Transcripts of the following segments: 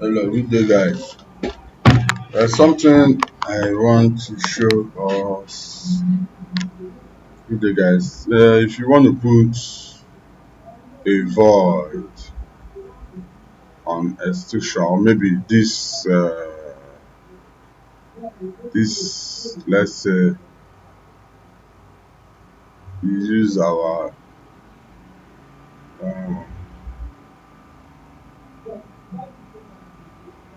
Hello, good day, guys. There's something I want to show us. Good day, guys. If you want to put a void on extrusion, or maybe this, let's say, we use our um,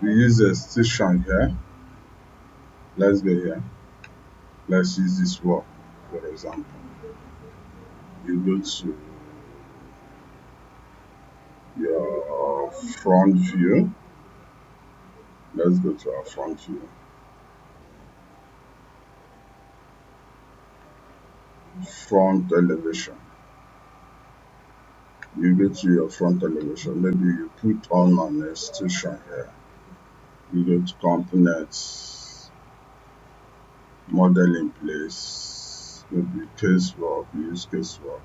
we use extrusion here. Let's go here. Let's use this wall, for example. You go to your front view. Let's go to our front view. Front elevation. You go to your front elevation. Maybe you put on an extrusion here. You go to components, model in place, maybe casework, use casework.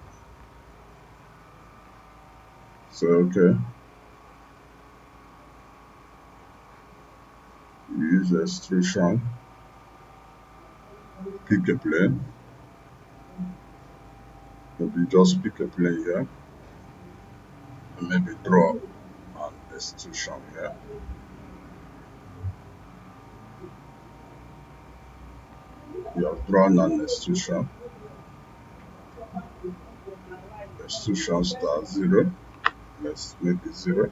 So okay, you use extrusion, pick a plane, maybe just pick a plane here, and maybe draw an extrusion here. You have drawn an extrusion star 0, let's make it 0.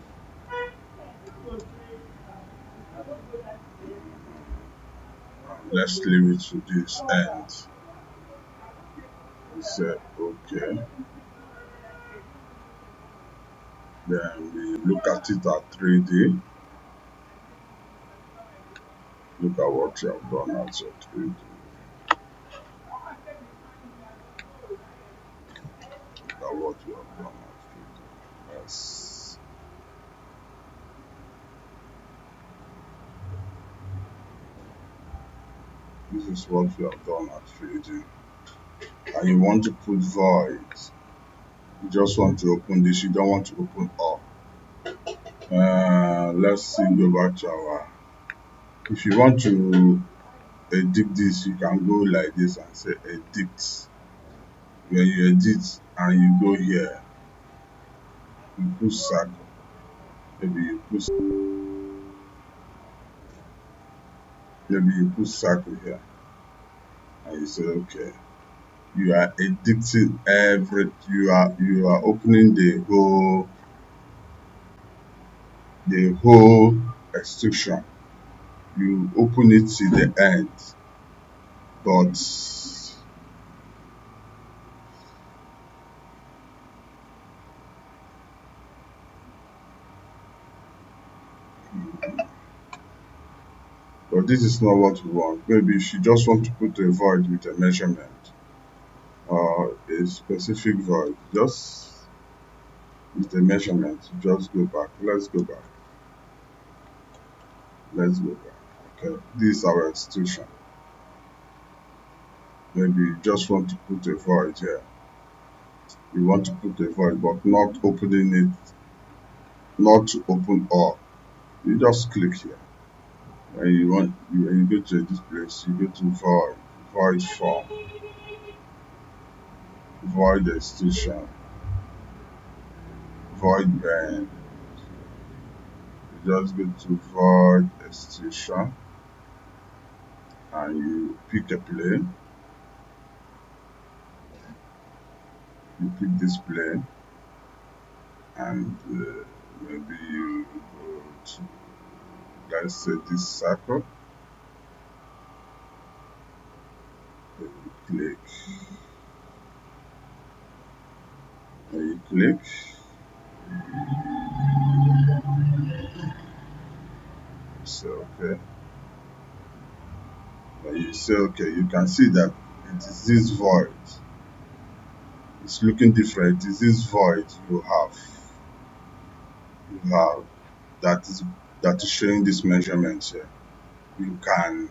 Let's leave it to this end. We say okay. Then we look at it at 3D. Look at what you have done at your 3D. Look at what you have done at 3D. Yes. This is what you have done at 3D. And you want to put void. You just want to open this, you don't want to open all. Let's see, go back to our. If you want to edit this, you can go like this and say edit. When you edit and you go here, you put circle. Maybe you put circle here, and you say okay. You are editing you are opening the whole extrusion. You open it to the end, but this is not what we want. Maybe if you just want to put a void with a measurement or a specific void, just with a measurement, just go back. Let's go back. Okay, this is our extrusion. Maybe you just want to put a void here. You want to put a void, but not opening it, not to open all. You just click here. When you go to this place, you go to void form, void extrusion, void bend. You just go to void extrusion and you pick a plane. You pick this plane and maybe you go to, let's say, this circle. Then you click. When you click, say okay. When you say okay, you can see that it is this void. It's looking different. It is this void you have that is showing this measurement here. You can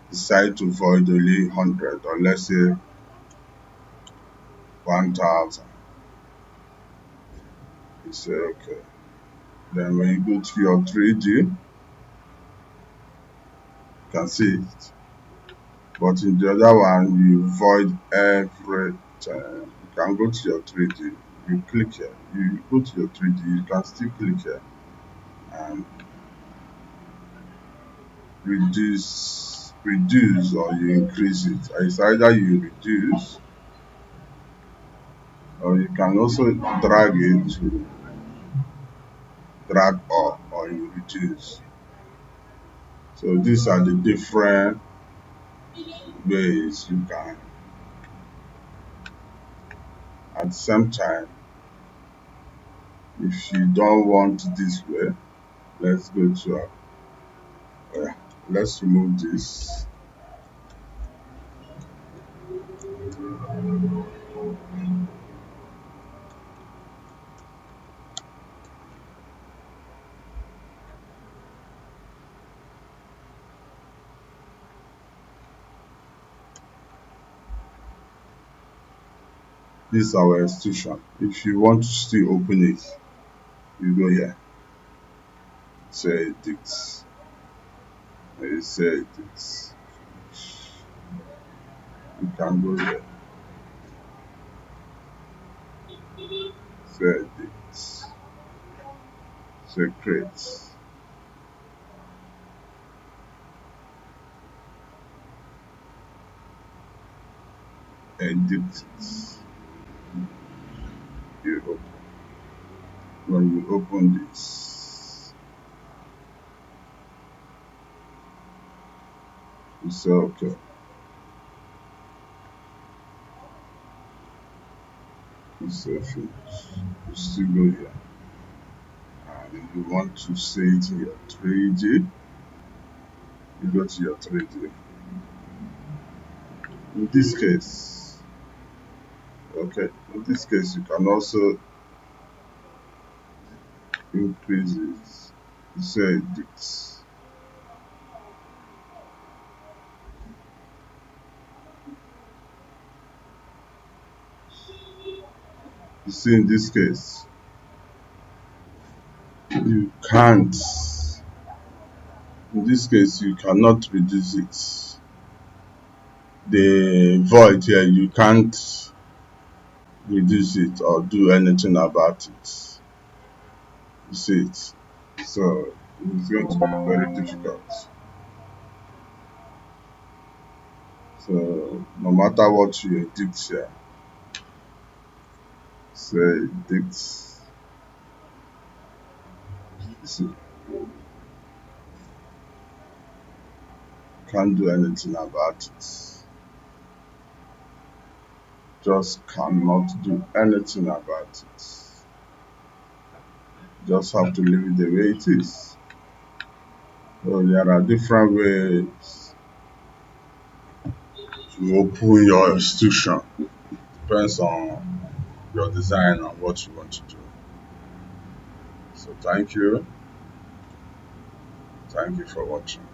decide to void only 100, or let's say 1000. You say okay. Then when you go to your 3D, you can see it. But in the other one, you void everything. You can go to your 3D, you click here, you go to your 3D, you can still click here and reduce or you increase it. It's either you reduce or you can also drag it to drag up or you reduce. So these are the different ways you can. At the same time, if you don't want this way, let's go to let's remove this. This is our extrusion. If you want to still open it, you go here, say edit, you say edit. You can go here, say edit, say create, edit it. You open. When you open this, you say okay. You say finish. You still go here. And you want to say it in your 3D, you go to your 3D. In this case, okay, in this case you can also increase it. You say edit. You see, in this case, you can't. In this case, you cannot reduce it. The void here, you can't reduce it or do anything about it. You see it. So it's going to be very difficult. So no matter what you edit here, say edit. You see, can't do anything about it. Just cannot do anything about it. Just have to leave it the way it is. So there are different ways to open your extrusion. Depends on your design and what you want to do. So thank you. Thank you for watching.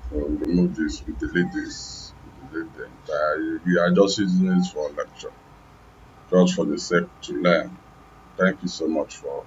So we remove this, we delete this, we delete the entire. We are just using it for lecture, just for the sake to learn. Thank you so much for